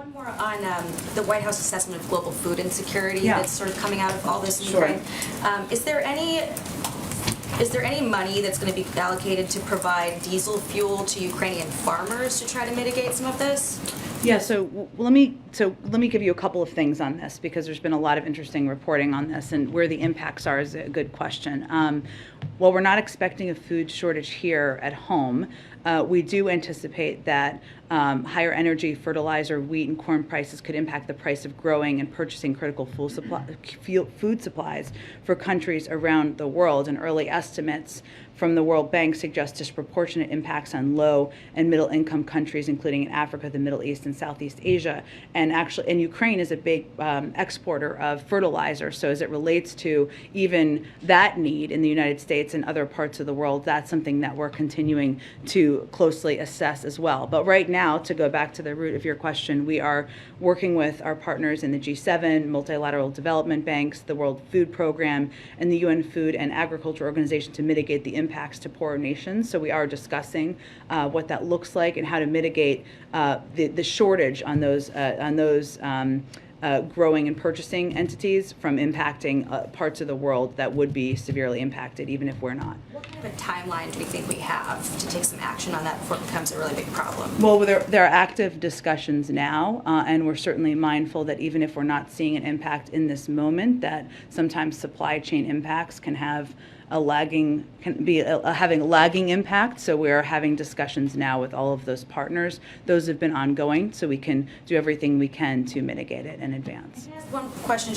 One more on the White House assessment of global food insecurity that's sort of coming out of all this in Ukraine. Is there any money that's going to be allocated to provide diesel fuel to Ukrainian farmers to try to mitigate some of this? Yeah, let me give you a couple of things on this, because there's been a lot of interesting reporting on this, and where the impacts are is a good question. While we're not expecting a food shortage here at home, we do anticipate that higher energy, fertilizer, wheat, and corn prices could impact the price of growing and purchasing critical food supplies for countries around the world. And early estimates from the World Bank suggest disproportionate impacts on low and middle income countries, including in Africa, the Middle East, and Southeast Asia. And Ukraine is a big exporter of fertilizer. So as it relates to even that need in the United States and other parts of the world, that's something that we're continuing to closely assess as well. But right now, to go back to the root of your question, we are working with our partners in the G7, multilateral development banks, the World Food Program, and the UN Food and Agriculture Organization to mitigate the impacts to poorer nations. So we are discussing what that looks like and how to mitigate the shortage on those growing and purchasing entities from impacting parts of the world that would be severely impacted, even if we're not. What kind of a timeline do we think we have to take some action on that before it becomes a really big problem? Well, there are active discussions now, and we're certainly mindful that even if we're not seeing an impact in this moment, that sometimes supply chain impacts can have having a lagging impact. So we are having discussions now with all of those partners. Those have been ongoing, so we can do everything we can to mitigate it in advance. Can I ask one question?